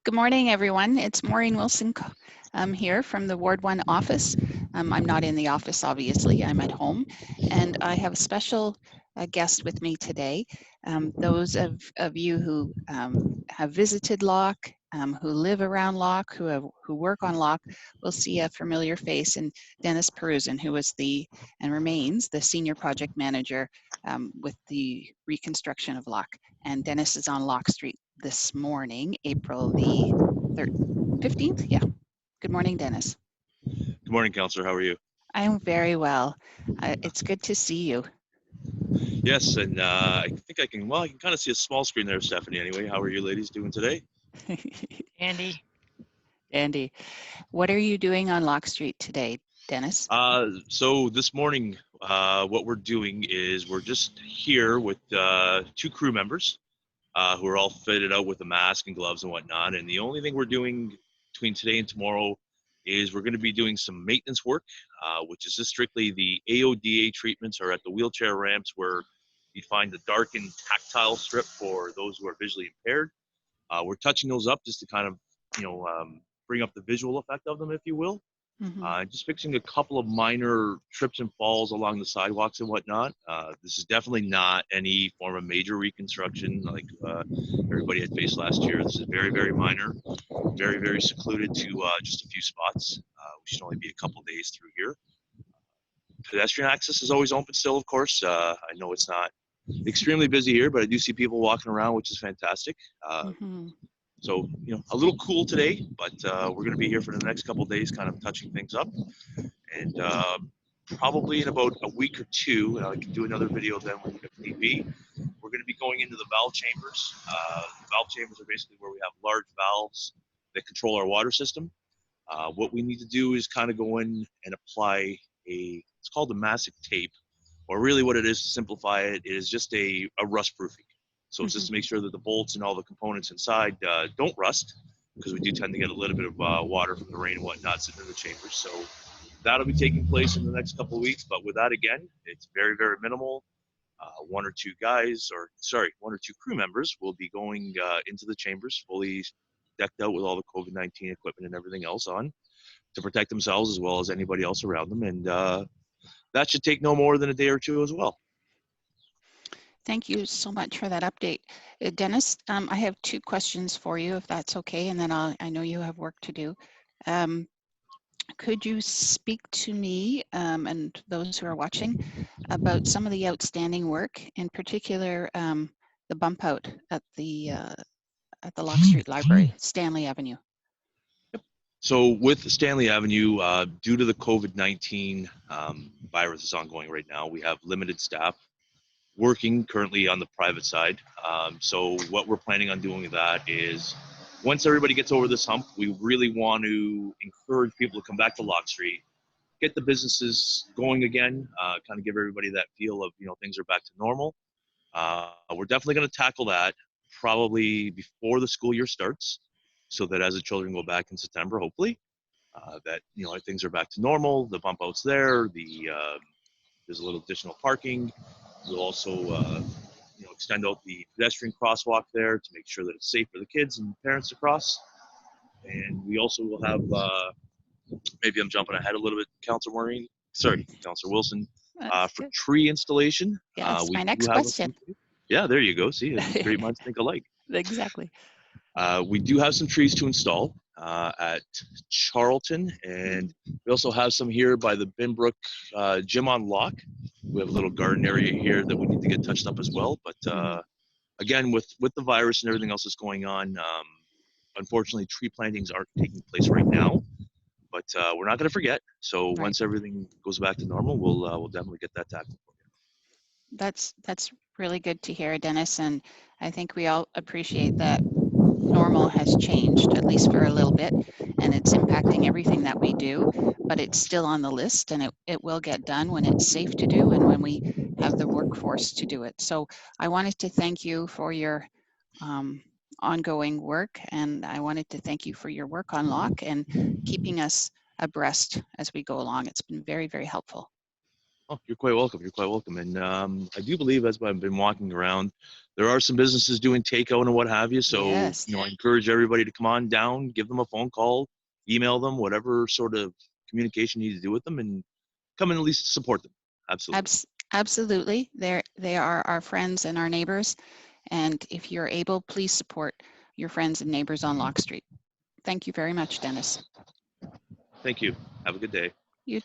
Good morning, everyone. It's Maureen Wilson here from the Ward 1 office. I'm not in the office, obviously. I'm at home. And I have a special guest with me today. Those of you who have visited Locke, who live around Locke, who work on Locke, will see a familiar face in Dennis Peruzin, who was and remains the Senior Project Manager with the reconstruction of Locke. And Dennis is on Locke Street this morning, April the 15th. Yeah. Good morning, Dennis. Good morning, Councillor. How are you? I'm very well. It's good to see you. Yes, and I think I can kind of see a small screen there, Stephanie, anyway. How are you ladies doing today? Andy. Andy, what are you doing on Locke Street today, Dennis? So this morning, what we're doing is we're just here with two crew members who are all fitted out with a mask and gloves and whatnot. And the only thing we're doing between today and tomorrow is we're going to be doing some maintenance work, which is just strictly the AODA treatments or at the wheelchair ramps where you find the darkened tactile strip for those who are visually impaired. We're touching those up just to kind of, bring up the visual effect of them, if you will. Just fixing a couple of minor trips and falls along the sidewalks and whatnot. This is definitely not any form of major reconstruction like everybody had faced last year. This is very, very minor, very, very secluded to just a few spots. We should only be a couple days through here. Pedestrian access is always open still, of course. I know it's not extremely busy here, but I do see people walking around, which is fantastic. So, a little cool today, but we're going to be here for the next couple of days, kind of touching things up. And probably in about a week or two, and I can do another video then if need be, we're going to be going into the valve chambers. Valve chambers are basically where we have large valves that control our water system. What we need to do is kind of go in and apply it's called a mastic tape, or really what it is, to simplify it, is just a rust proofing. So it's just to make sure that the bolts and all the components inside don't rust, because we do tend to get a little bit of water from the rain and whatnot sitting in the chambers. So that'll be taking place in the next couple of weeks. But with that, again, it's very, very minimal. One or two crew members will be going into the chambers fully decked out with all the COVID-19 equipment and everything else on to protect themselves as well as anybody else around them. And that should take no more than a day or two as well. Thank you so much for that update. Dennis, I have two questions for you, if that's okay, and then I know you have work to do. Could you speak to me and those who are watching about some of the outstanding work, in particular the bump out at the Locke Street Library, Stanley Avenue? So with Stanley Avenue, due to the COVID-19 virus is ongoing right now, we have limited staff working currently on the private side. So what we're planning on doing with that is, once everybody gets over this hump, we really want to encourage people to come back to Locke Street, get the businesses going again, kind of give everybody that feel of, things are back to normal. We're definitely going to tackle that probably before the school year starts, so that as the children go back in September, hopefully, that, things are back to normal, the bump outs there, there's a little additional parking. We'll also, extend out the pedestrian crosswalk there to make sure that it's safe for the kids and parents to cross. And we also will have, maybe I'm jumping ahead a little bit, Councillor Wilson, for tree installation. Yeah, that's my next question. Yeah, there you go. See, great minds think alike. Exactly. We do have some trees to install at Charlton, and we also have some here by the Binbrook Gym on Locke. We have a little garden area here that we need to get touched up as well. But again, with the virus and everything else that's going on, unfortunately, tree plantings aren't taking place right now. But we're not going to forget. So once everything goes back to normal, we'll definitely get that tackled for you. That's really good to hear, Dennis, and I think we all appreciate that normal has changed, at least for a little bit, and it's impacting everything that we do, but it's still on the list, and it will get done when it's safe to do and when we have the workforce to do it. So I wanted to thank you for your ongoing work, and I wanted to thank you for your work on Locke and keeping us abreast as we go along. It's been very, very helpful. Oh, you're quite welcome. You're quite welcome. And I do believe, as I've been walking around, there are some businesses doing takeout and what have you. So, Yes. I encourage everybody to come on down, give them a phone call, email them, whatever sort of communication you need to do with them, and come and at least support them. Absolutely. Absolutely. They are our friends and our neighbors. And if you're able, please support your friends and neighbors on Locke Street. Thank you very much, Dennis. Thank you. Have a good day. You